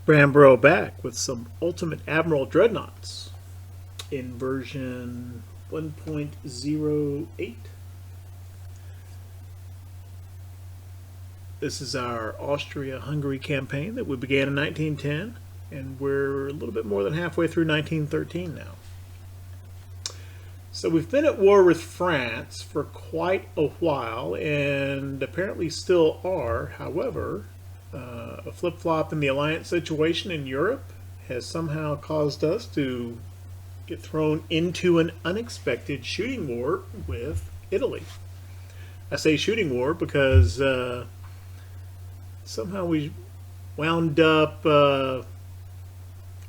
Brambro back with some Ultimate Admiral Dreadnoughts in version 1.08. This is our Austria-Hungary campaign that we began in 1910, and we're a little bit more than halfway through 1913 now. So we've been at war with France for quite a while, and apparently still are. However, a flip-flop in the alliance situation in Europe has somehow caused us to get thrown into an unexpected shooting war with Italy. I say shooting war because somehow we wound up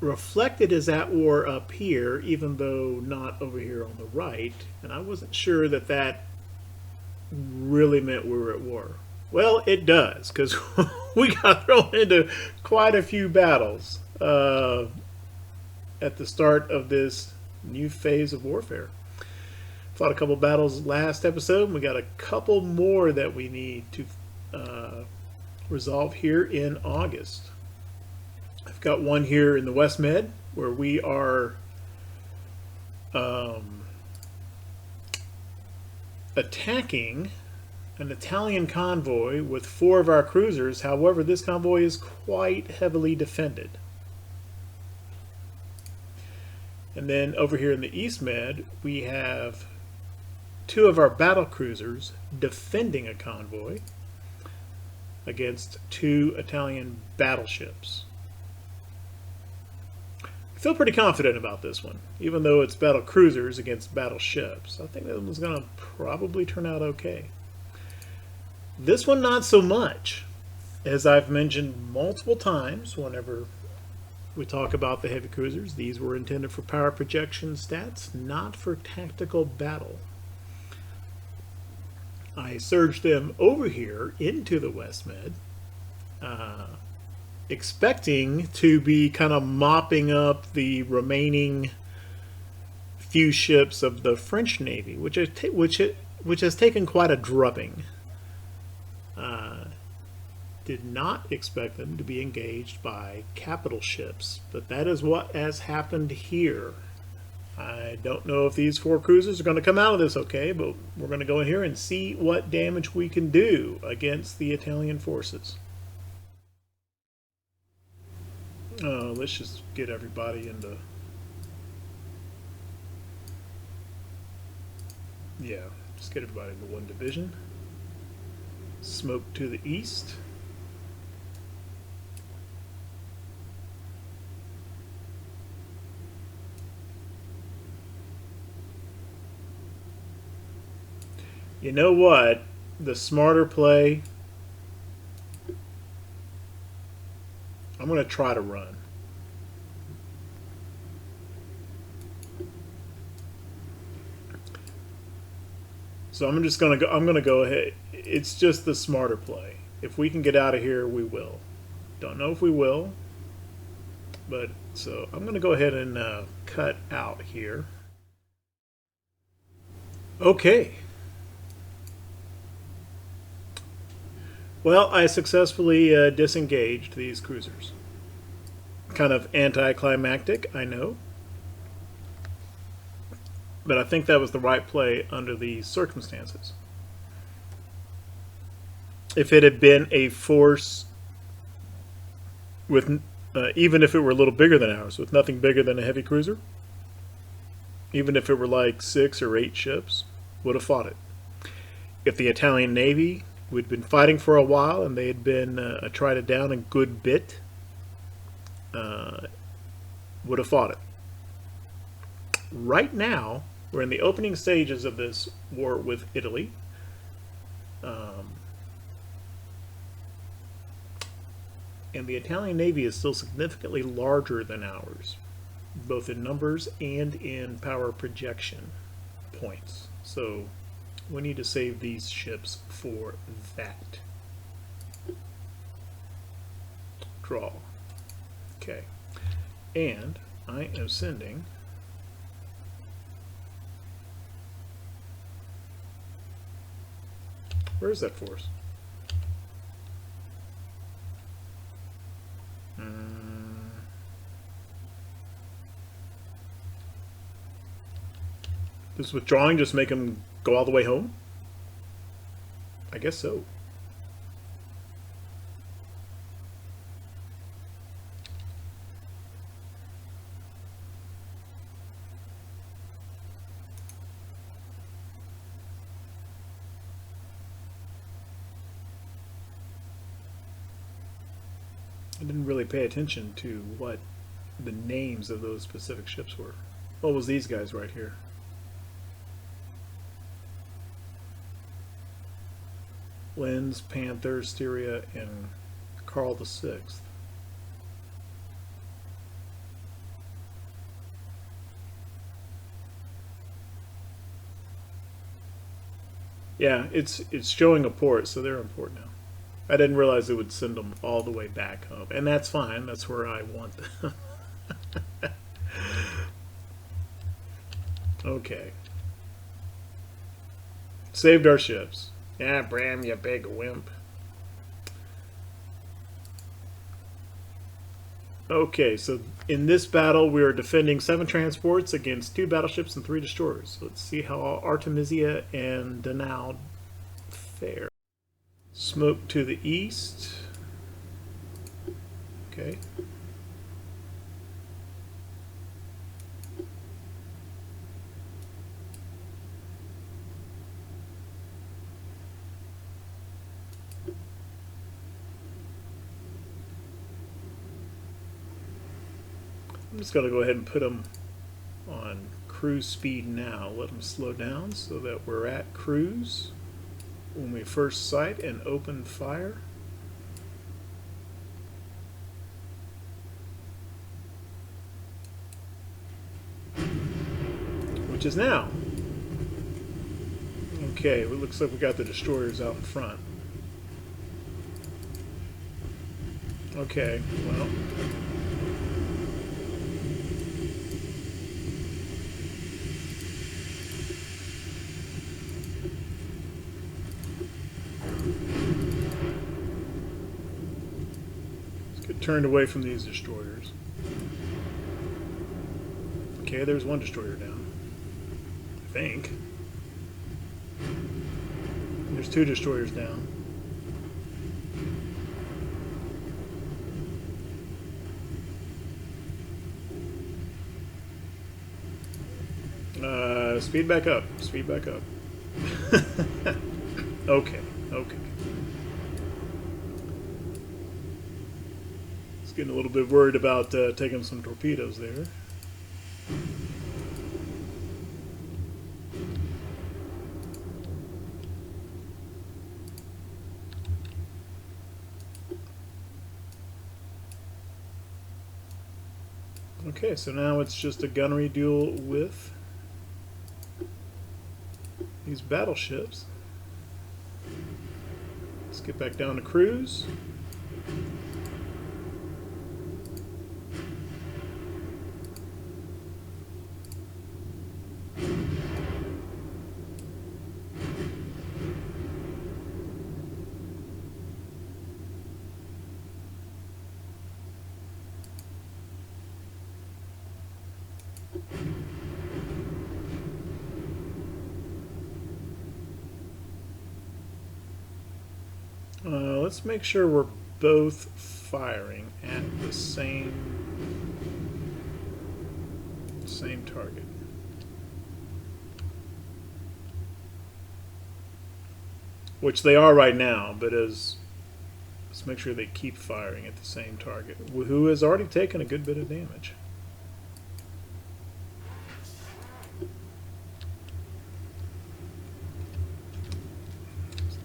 reflected as at war up here, even though not over here on the right, and I wasn't sure that that really meant we were at war. Well, it does, because we got thrown into quite a few battles at the start of this new phase of warfare. Fought a couple battles last episode, and we got a couple more that we need to resolve here in August. I've got one here in the West Med, where we are attacking an Italian convoy with 4 of our cruisers. However, this convoy is quite heavily defended. And then over here in the East Med, we have 2 of our Battlecruisers defending a convoy against 2 Italian battleships. I feel pretty confident about this one, even though it's Battlecruisers against battleships. I think that one's going to probably turn out okay. This one, not so much. As I've mentioned multiple times whenever we talk about the heavy cruisers, these were intended for power projection stats, not for tactical battle. I surged them over here into the West Med, expecting to be kind of mopping up the remaining few ships of the French Navy, which has taken quite a drubbing. Did not expect them to be engaged by capital ships, but that is what has happened here. I don't know if these 4 cruisers are going to come out of this okay, but we're going to go in here and see what damage we can do against the Italian forces. Let's just get everybody into... Yeah, just get everybody into one division. Smoke to the east. You know what? The smarter play, I'm going to try to run. So I'm just going to go. I'm going to go ahead. It's just the smarter play. If we can get out of here, we will. Don't know if we will, but so I'm going to go ahead and cut out here. Okay. Well, I successfully disengaged these cruisers. Kind of anticlimactic, I know. But I think that was the right play under these circumstances. If it had been a force with, even if it were a little bigger than ours, with nothing bigger than a heavy cruiser, even if it were like 6 or 8 ships, would have fought it. If the Italian Navy, we'd been fighting for a while, and they had been tried it down a good bit, would have fought it. Right now, we're in the opening stages of this war with Italy. And the Italian Navy is still significantly larger than ours, both in numbers and in power projection points. So we need to save these ships for that. Draw. Okay. And I am sending where is that force? Does withdrawing just make them go all the way home? I guess so. I didn't really pay attention to what the names of those specific ships were. What was these guys right here? Linz, Panther, Styria, and Carl VI. Yeah, it's showing a port, so they're in port now. I didn't realize it would send them all the way back home, and that's fine. That's where I want them. Okay. Saved our ships. Yeah, Bram, you big wimp. Okay, so in this battle, we are defending 7 transports against 2 battleships and 3 destroyers. So let's see how Artemisia and Dreadnoughts fare. Smoke to the east. Okay. I'm just going to go ahead and put them on cruise speed now. Let them slow down so that we're at cruise when we first sight and open fire. Which is now. Okay, it looks like we got the destroyers out in front. Okay, well. Turned away from these destroyers. Okay, there's 1 destroyer down. I think. There's 2 destroyers down. Speed back up. Speed back up. Okay, okay. Getting a little bit worried about taking some torpedoes there. Okay, so now it's just a gunnery duel with these battleships. Let's get back down to cruise. Let's make sure we're both firing at the same target. Which they are right now, but let's make sure they keep firing at the same target, who has already taken a good bit of damage.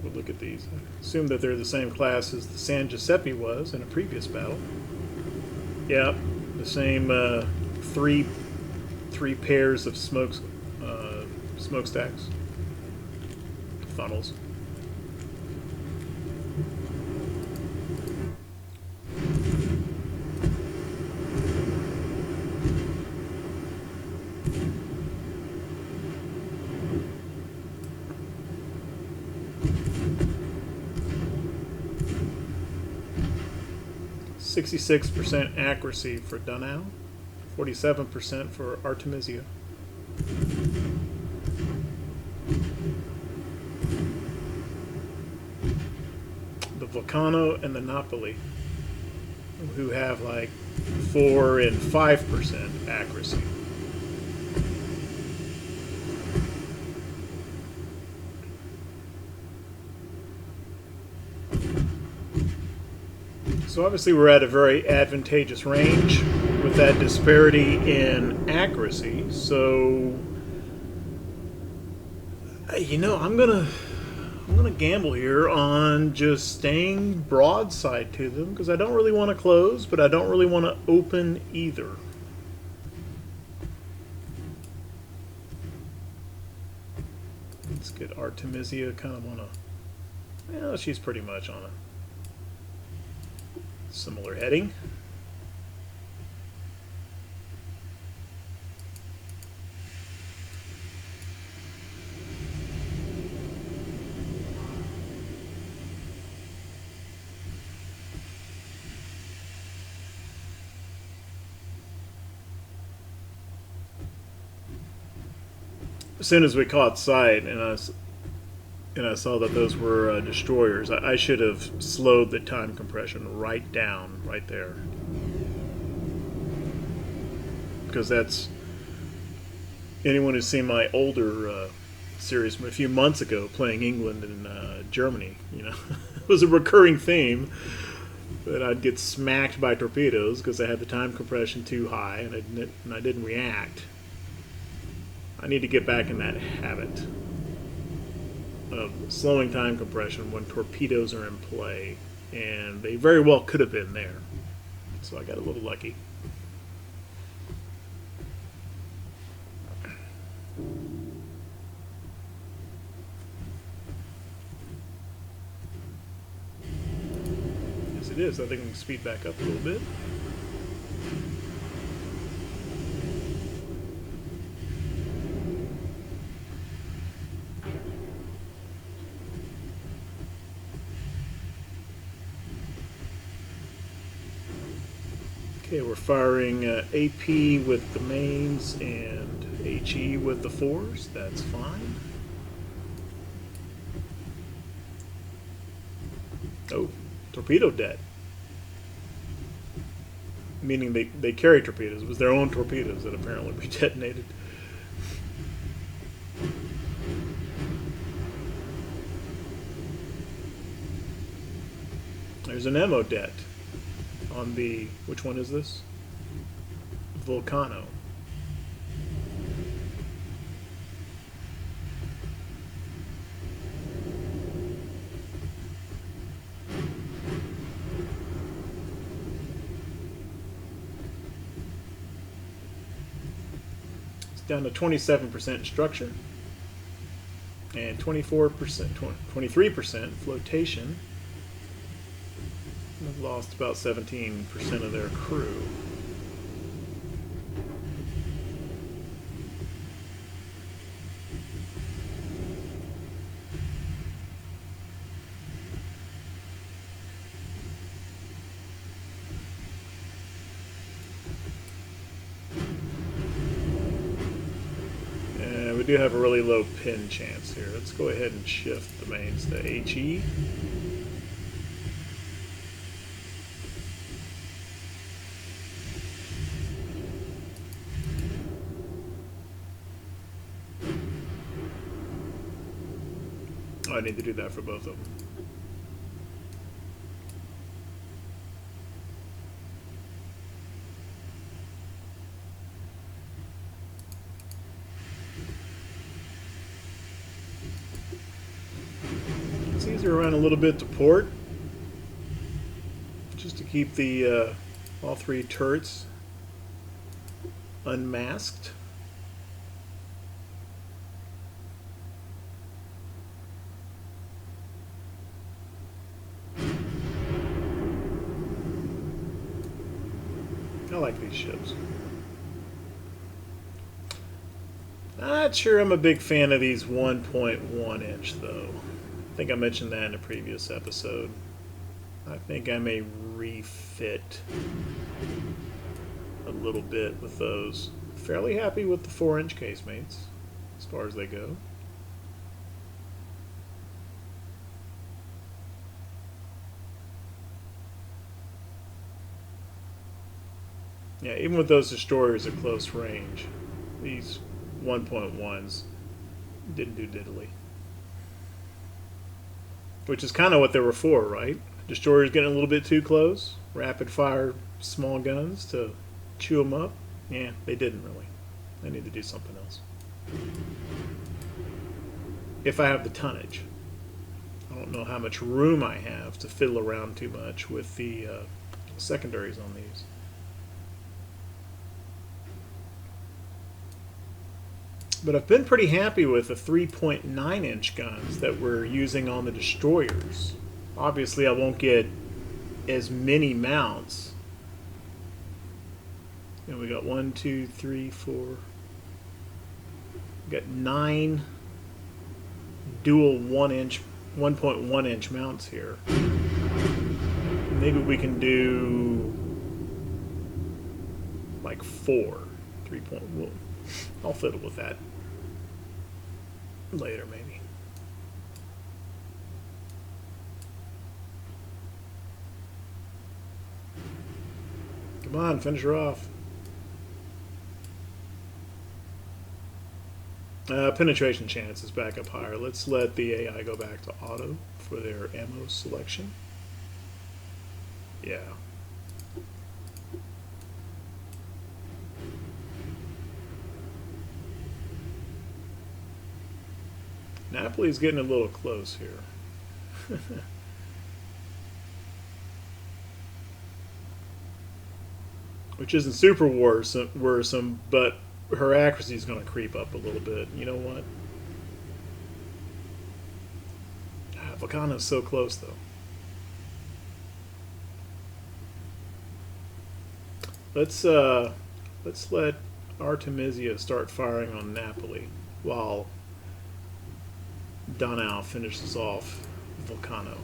We'll look at these. I assume that they're the same class as the San Giuseppe was in a previous battle. Yeah, the same three pairs of smokestacks, funnels. .66% accuracy for Dreadnoughts, 47% for Artemisia. Vulcano and the Napoli, who have like 4 and 5% accuracy. So obviously we're at a very advantageous range with that disparity in accuracy. So you know, I'm gonna gamble here on just staying broadside to them because I don't really want to close, but I don't really want to open either. Let's get Artemisia kind of on a, well, she's pretty much on a similar heading. As soon as we caught sight and I saw that those were destroyers, I should have slowed the time compression right down, right there. Because that's, anyone who's seen my older series from a few months ago playing England and Germany, you know, it was a recurring theme that I'd get smacked by torpedoes because I had the time compression too high and I didn't react. I need to get back in that habit of slowing time compression when torpedoes are in play, and they very well could have been there. So I got a little lucky. Yes, it is. I think we can speed back up a little bit. Okay, we're firing AP with the mains and HE with the 4s. That's fine. Oh, torpedo debt. Meaning they carry torpedoes. It was their own torpedoes that apparently were detonated. There's an ammo debt on the, which one is this? Vulcano. It's down to 27% structure and 24%, 23% flotation. They've lost about 17% of their crew. And we do have a really low pin chance here. Let's go ahead and shift the mains to HE. I need to do that for both of them. It's easier around a little bit to port, just to keep the all 3 turrets unmasked. I like these ships. Not sure I'm a big fan of these 1.1 inch though. I think I mentioned that in a previous episode. I think I may refit a little bit with those. Fairly happy with the 4-inch casemates as far as they go. Yeah, even with those destroyers at close range, these 1.1s didn't do diddly. Which is kind of what they were for, right? Destroyers getting a little bit too close, rapid fire small guns to chew them up. Yeah, they didn't really. They need to do something else. If I have the tonnage. I don't know how much room I have to fiddle around too much with the secondaries on these. But I've been pretty happy with the 3.9 inch guns that we're using on the destroyers. Obviously I won't get as many mounts. And we got 1, 2, 3, 4. We got 9 dual 1.1 inch mounts here. Maybe we can do like 4, 3.1. I'll fiddle with that later, maybe. Come on, finish her off. Penetration chance is back up higher. Let's let the AI go back to auto for their ammo selection. Yeah. Napoli's getting a little close here. Which isn't super worrisome, but her accuracy is going to creep up a little bit. You know what? Vulcano's so close, though. Let's let Artemisia start firing on Napoli while Donau finishes off Vulcano.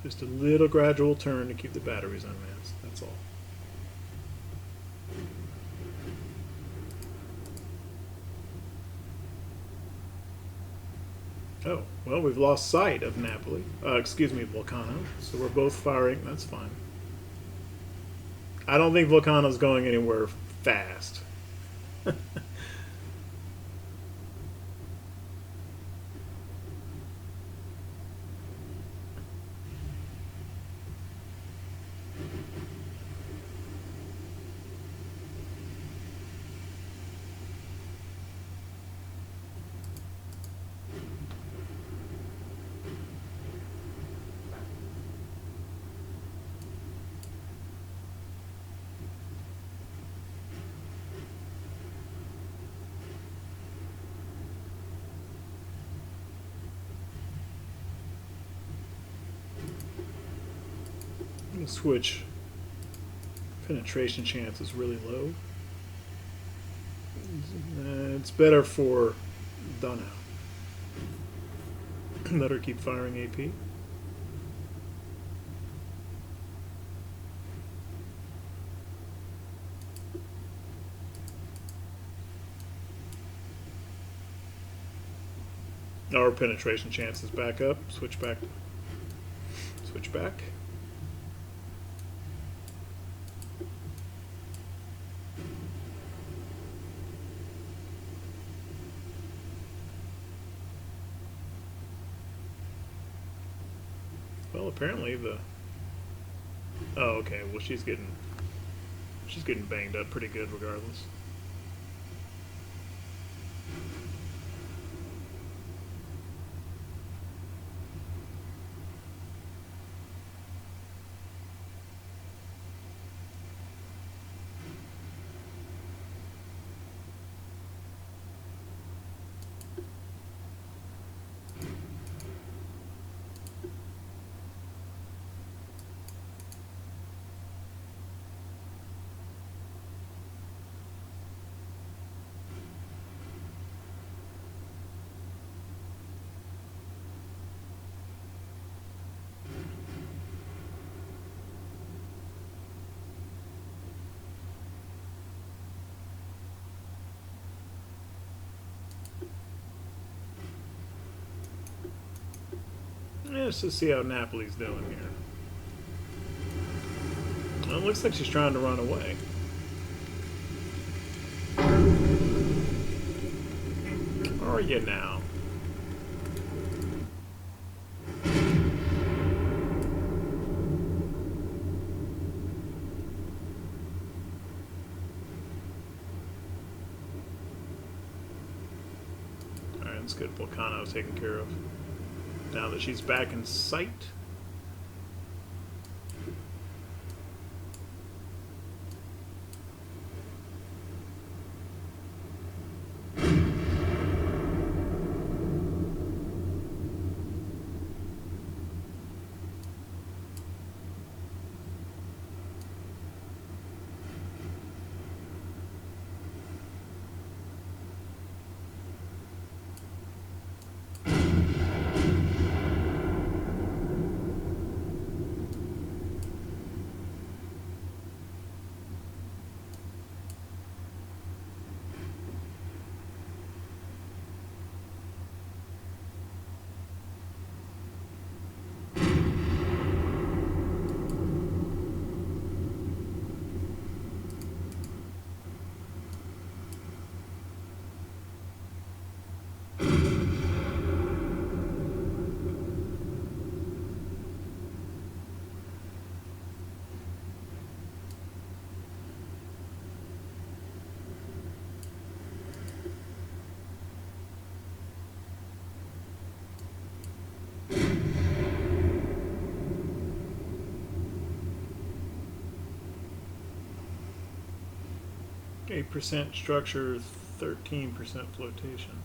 Just a little gradual turn to keep the batteries unmasked. That's all. Oh, well, we've lost sight of Napoli. Excuse me, Vulcano. So we're both firing. That's fine. I don't think Vulcano's going anywhere fast. Switch penetration chance is really low. It's better for Donau. Let her keep firing AP. Our penetration chance is back up. Switch back. Switch back. Well, apparently the... Oh, okay. Well, she's getting banged up pretty good regardless. let's just see how Napoli's doing here. Well, it looks like she's trying to run away. Where are you now? Alright, let's get Volcano taken care of. Now that she's back in sight. %, structure, 13% flotation.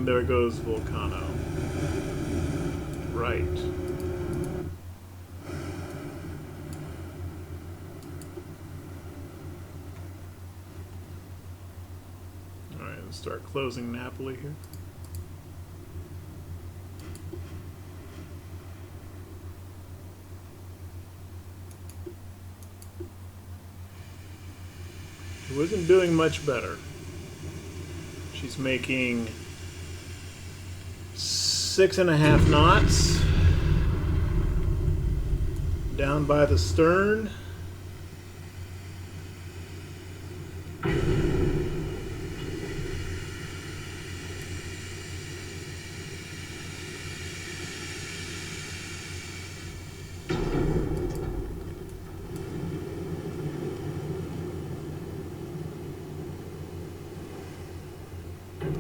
There goes Volcano. Right. Alright, let's start closing Napoli here. She wasn't doing much better. She's making 6.5 knots down by the stern.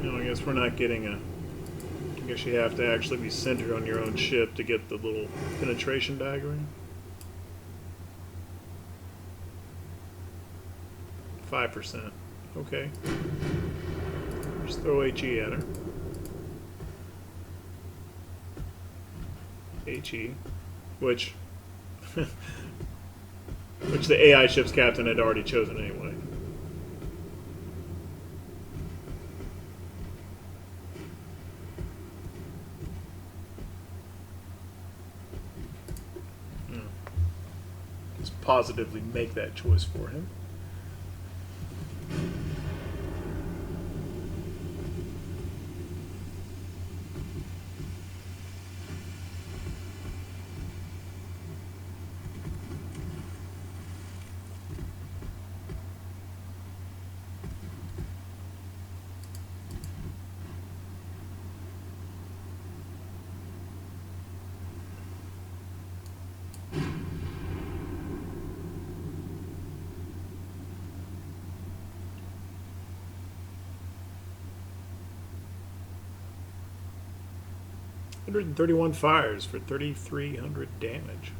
I guess we're not getting a... I guess you have to actually be centered on your own ship to get the little penetration diagram. 5%. Okay. Just throw HE at her. HE. Which the AI ship's captain had already chosen anyway. Just positively make that choice for him. 131 fires for 3,300 damage.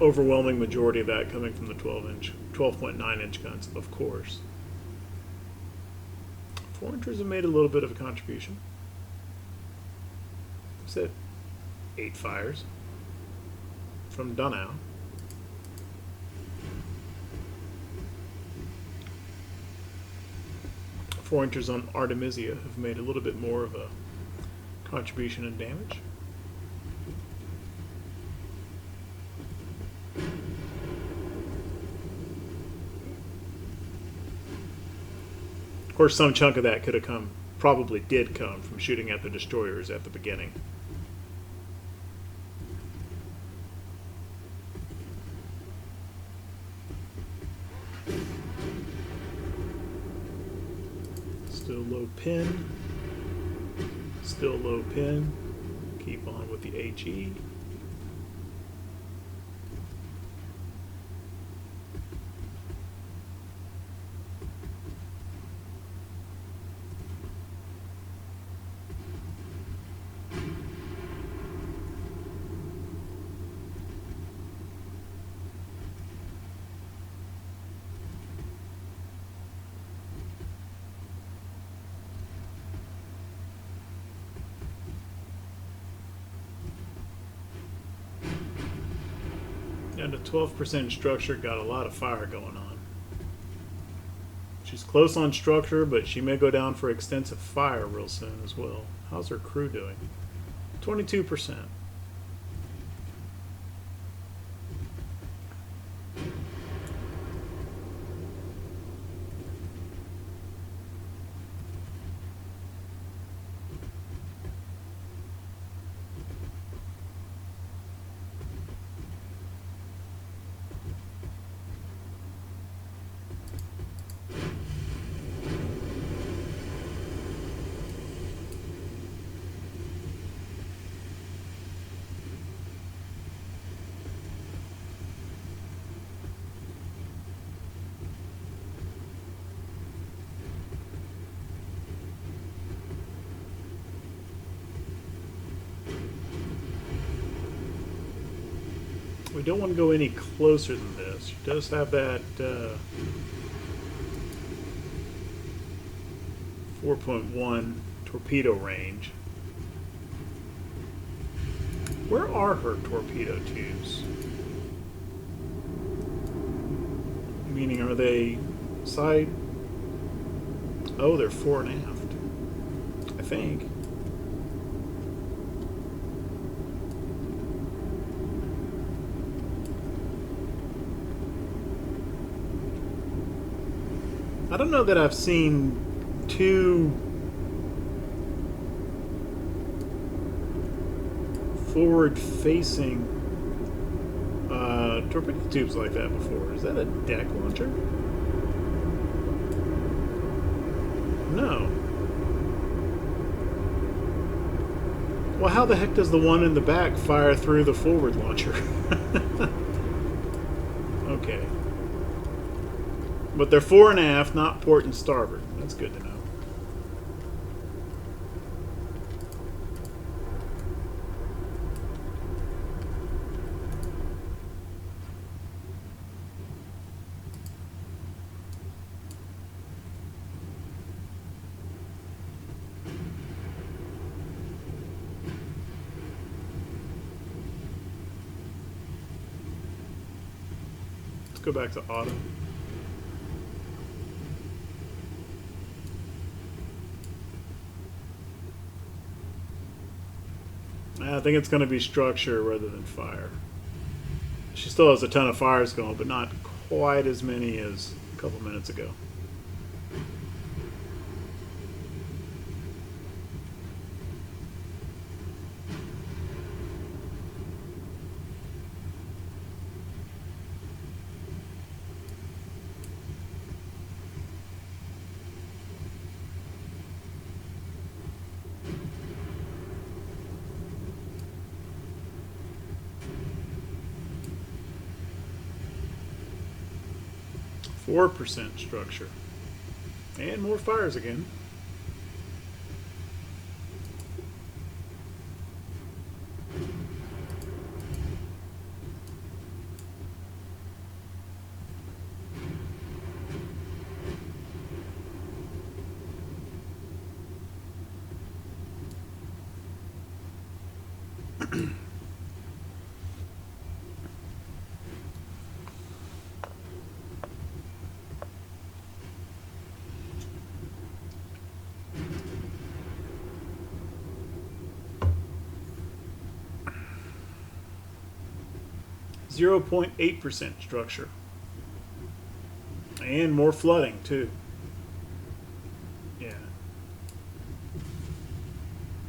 Overwhelming majority of that coming from the 12.9-inch guns, of course. 4-inchers have made a little bit of a contribution. That's it. 8 fires from Donau. Four inchers on Artemisia have made a little bit more of a contribution in damage. Of course, some chunk of that could have come, probably did come, from shooting at the destroyers at the beginning. Still low pin. Still low pin. Keep on with the HE. And a 12% structure, got a lot of fire going on. She's close on structure, but she may go down for extensive fire real soon as well. How's her crew doing? 22%. We don't want to go any closer than this. She does have that 4.1 torpedo range. Where are her torpedo tubes? Meaning, are they side? Oh, they're fore and aft, I think. I don't know that I've seen two forward-facing torpedo tubes like that before. Is that a deck launcher? No. Well, how the heck does the one in the back fire through the forward launcher? Okay. But they're fore and aft, not port and starboard. That's good to know. Let's go back to auto. I think it's going to be structure rather than fire. She still has a ton of fires going, but not quite as many as a couple minutes ago. .4% structure. And more fires again. 0.8% structure. And more flooding, too. Yeah.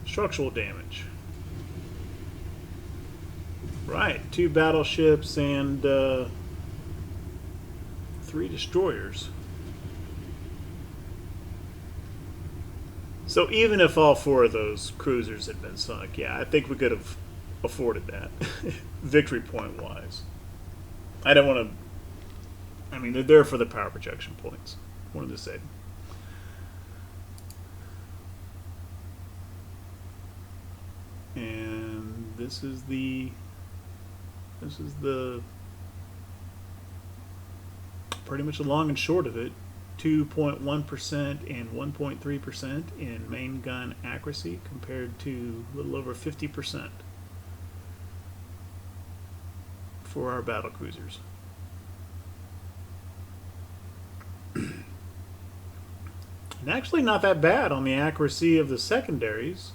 Structural damage. Right, 2 battleships and 3 destroyers. So even if all 4 of those cruisers had been sunk, yeah, I think we could have afforded that, victory point wise. I don't want to. I mean, they're there for the power projection points. Wanted to say. And this is the pretty much the long and short of it. 2.1% and 1.3% in main gun accuracy compared to a little over 50% for our battlecruisers. And actually not that bad on the accuracy of the secondaries.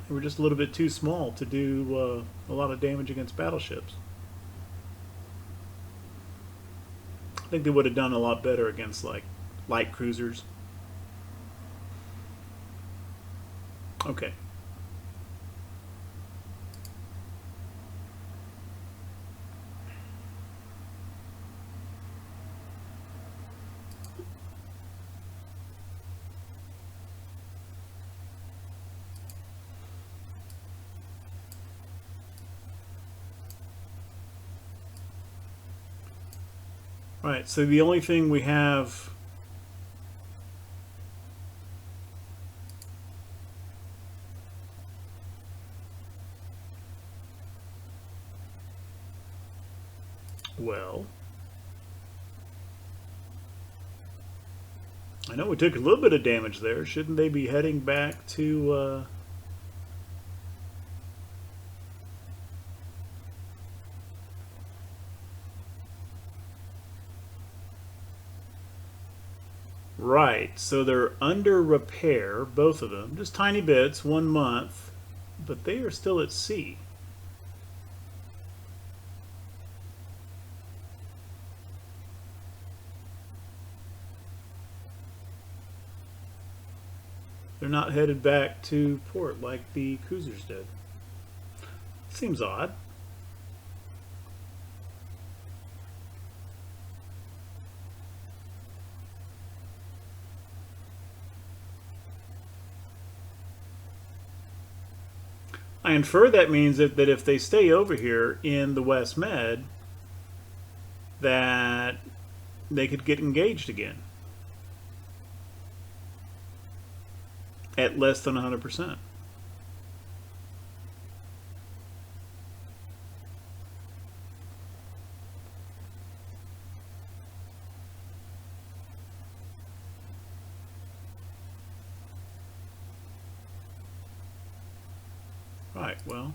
They were just a little bit too small to do a lot of damage against battleships. I think they would have done a lot better against like light cruisers. Okay. Right, so the only thing we have well, I know we took a little bit of damage there. Shouldn't they be heading back to right, so they're under repair, both of them, just tiny bits, 1 month, but they are still at sea. They're not headed back to port like the cruisers did. Seems odd. I infer that means that if they stay over here in the West Med, that they could get engaged again at less than 100%. Right, well,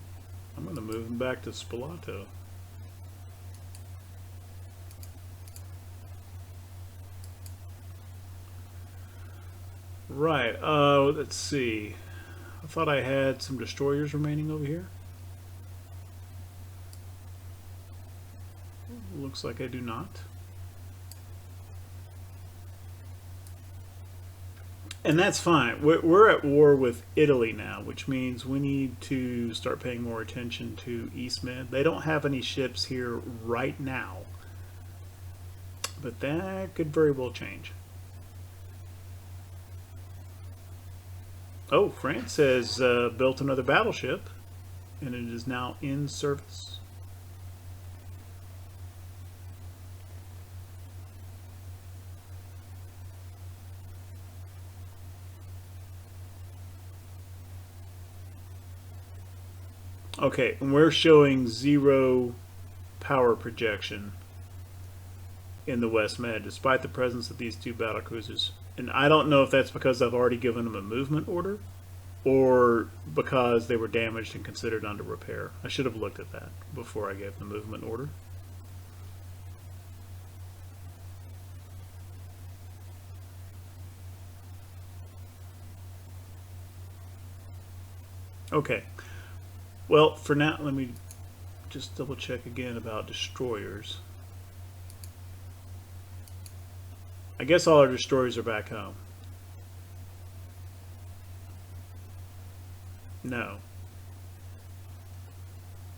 I'm going to move them back to Spalato. Right, let's see. I thought I had some destroyers remaining over here. Looks like I do not. And that's fine. We're at war with Italy now, which means we need to start paying more attention to East Med. They don't have any ships here right now, but that could very well change. Oh, France has built another battleship, and it is now in service. Okay, and we're showing 0 power projection in the West Med, despite the presence of these 2 battlecruisers. And I don't know if that's because I've already given them a movement order, or because they were damaged and considered under repair. I should have looked at that before I gave the movement order. Okay. Well, for now, let me just double check again about destroyers. I guess all our destroyers are back home. No.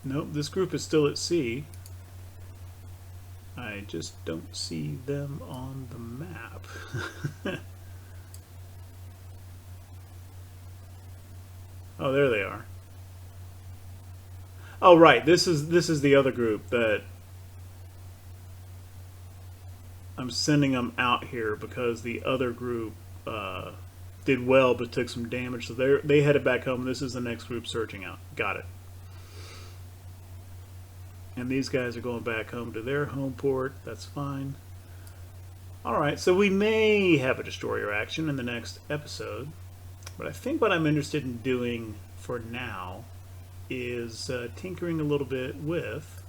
Nope, this group is still at sea. I just don't see them on the map. Oh, there they are. Oh, right. This is the other group that I'm sending them out here because the other group did well but took some damage, so they headed back home. This is the next group searching out. Got it. And these guys are going back home to their home port. That's fine. Alright, so we may have a destroyer action in the next episode. But I think what I'm interested in doing for now is tinkering a little bit with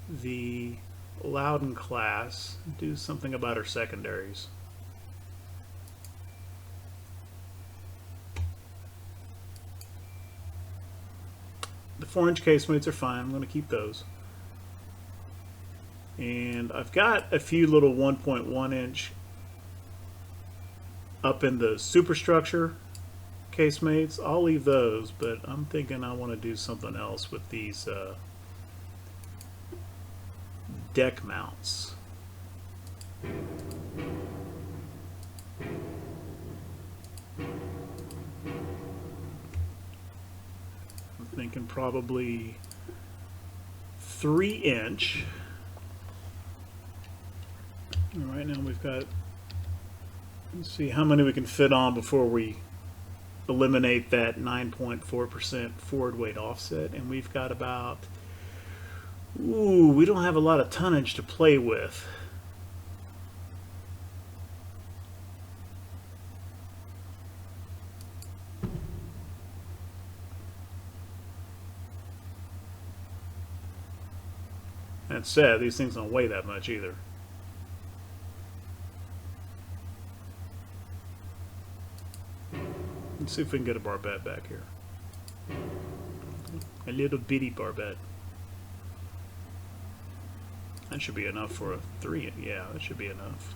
the Loudon class, do something about her secondaries. The 4-inch casemates are fine. I'm going to keep those. And I've got a few little 1.1 inch up in the superstructure casemates. I'll leave those, but I'm thinking I want to do something else with these deck mounts. I'm thinking probably 3-inch. Right now we've got, let's see how many we can fit on before we eliminate that 9.4% forward weight offset, and we've got about, ooh, we don't have a lot of tonnage to play with. That said, these things don't weigh that much either. Let's see if we can get a barbette back here. A little bitty barbette. That should be enough for a 3. Yeah, that should be enough.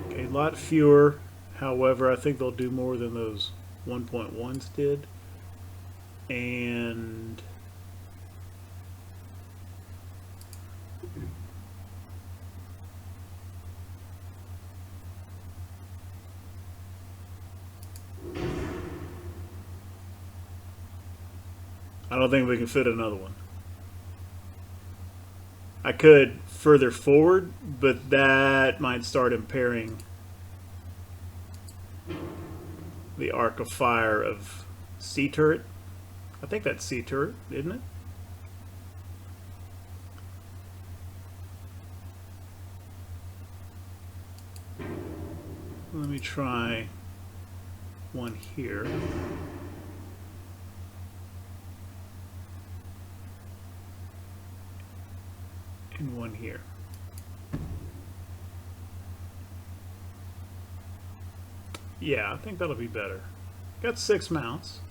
A lot fewer, however, I think they'll do more than those 1.1s did. And I don't think we can fit another one. I could further forward, but that might start impairing the arc of fire of sea turret. I think that's sea turret, isn't it? Let me try one here. And one here. Yeah, I think that'll be better. Got 6 mounts.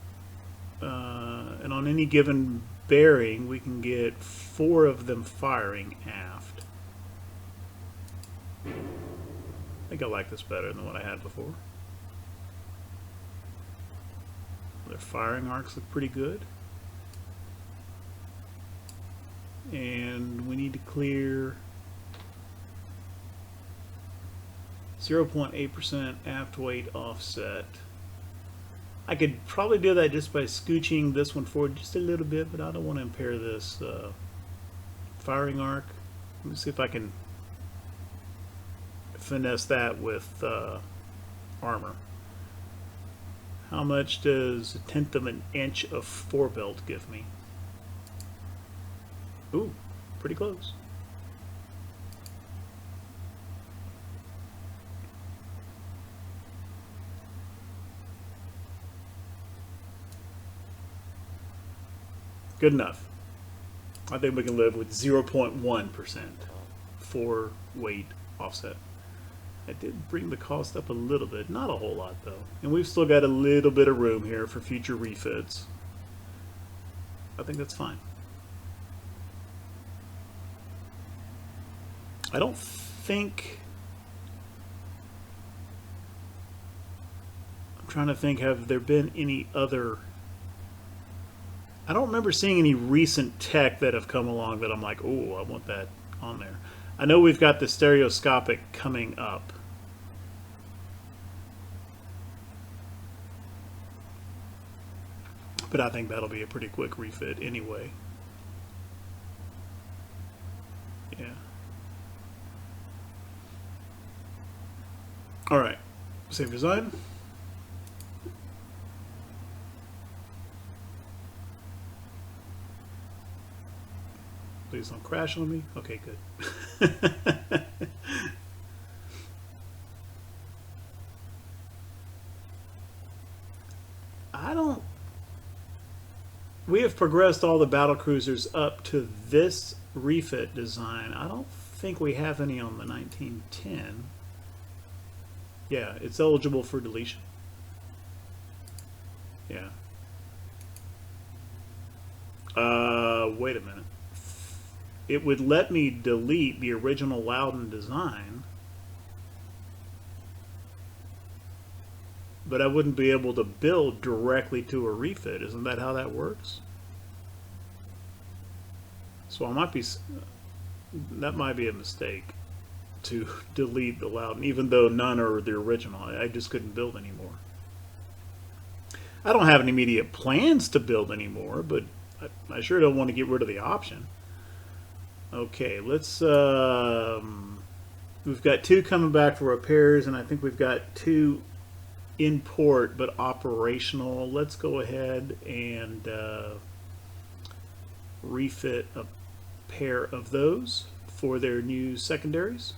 And on any given bearing, we can get 4 of them firing aft. I think I like this better than what I had before. Their firing arcs look pretty good. And we need to clear 0.8% aft weight offset. I could probably do that just by scooching this one forward just a little bit, but I don't want to impair this firing arc. Let me see if I can finesse that with armor. How much does 1/10 of an inch of forebelt give me? Ooh, pretty close. Good enough. I think we can live with 0.1% for weight offset. I did bring the cost up a little bit, not a whole lot though. And we've still got a little bit of room here for future refits. I think that's fine. I don't think... I'm trying to think, have there been any other... I don't remember seeing any recent tech that have come along that I'm like, oh, I want that on there. I know we've got the stereoscopic coming up. But I think that'll be a pretty quick refit anyway. Yeah. Alright. Save design. Please don't crash on me. Okay, good. I don't... We have progressed all the battlecruisers up to this refit design. I don't think we have any on the 1910. Yeah, it's eligible for deletion. Yeah. Wait a minute. It would let me delete the original Loudon design, but I wouldn't be able to build directly to a refit. Isn't that how that works? So I might be... That might be a mistake to delete the Loudon, even though none are the original. I just couldn't build anymore. I don't have any immediate plans to build anymore, but I sure don't want to get rid of the option. Okay, let's... we've got 2 coming back for repairs, and I think we've got 2 in port but operational. Let's go ahead and refit a pair of those for their new secondaries.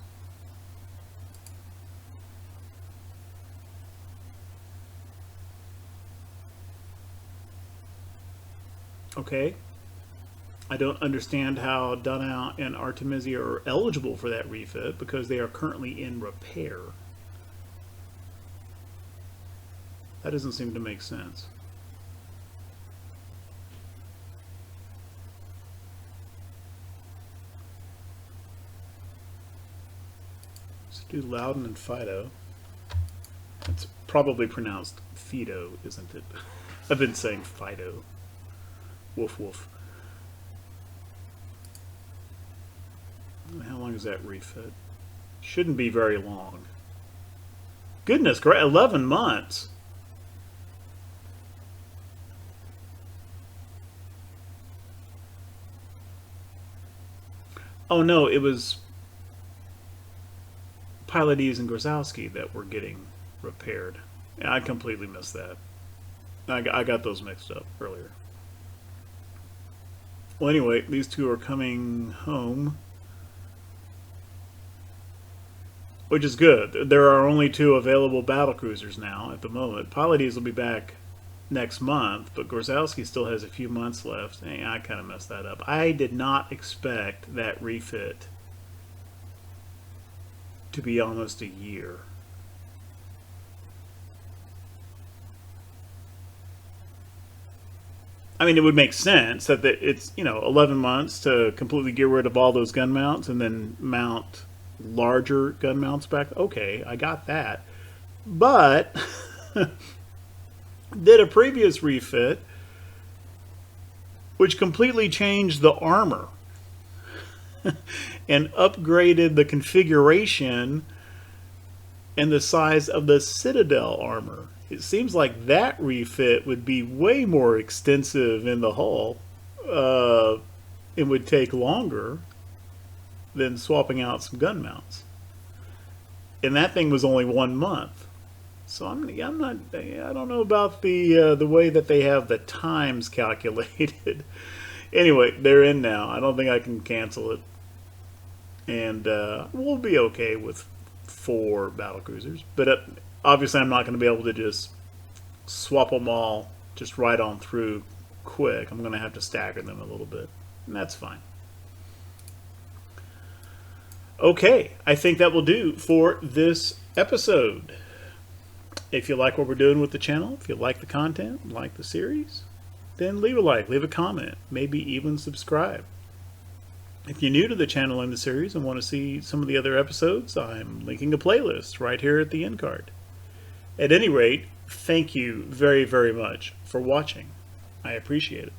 Okay. I don't understand how Dreadnought and Artemisia are eligible for that refit because they are currently in repair. That doesn't seem to make sense. Let's do Loudon and Fido. It's probably pronounced Fido, isn't it? I've been saying Fido. Woof woof. How long is that refit? Shouldn't be very long. Goodness, great, 11 months. Oh no, it was Pylades and Grozowski that were getting repaired. I completely missed that. I got those mixed up earlier. Well, anyway, these 2 are coming home, which is good. There are only 2 available battlecruisers now at the moment. Pylades will be back next month, but Grozowski still has a few months left. Hey, I kind of messed that up. I did not expect that refit to be almost a year. I mean, it would make sense that it's, 11 months to completely get rid of all those gun mounts and then mount larger gun mounts back. Okay, I got that. But did a previous refit which completely changed the armor and upgraded the configuration and the size of the Citadel armor. It seems like that refit would be way more extensive in the hull. It would take longer than swapping out some gun mounts. And that thing was only 1 month. So I don't know about the way that they have the times calculated. Anyway, they're in now. I don't think I can cancel it. And we'll be okay with 4 battlecruisers. But obviously I'm not going to be able to just swap them all just right on through quick, I'm going to have to stagger them a little bit. And that's fine. Okay, I think that will do for this episode. If you like what we're doing with the channel, if you like the content, like the series, then leave a like, leave a comment, maybe even subscribe. If you're new to the channel and the series and want to see some of the other episodes, I'm linking a playlist right here at the end card. At any rate, thank you very, very much for watching. I appreciate it.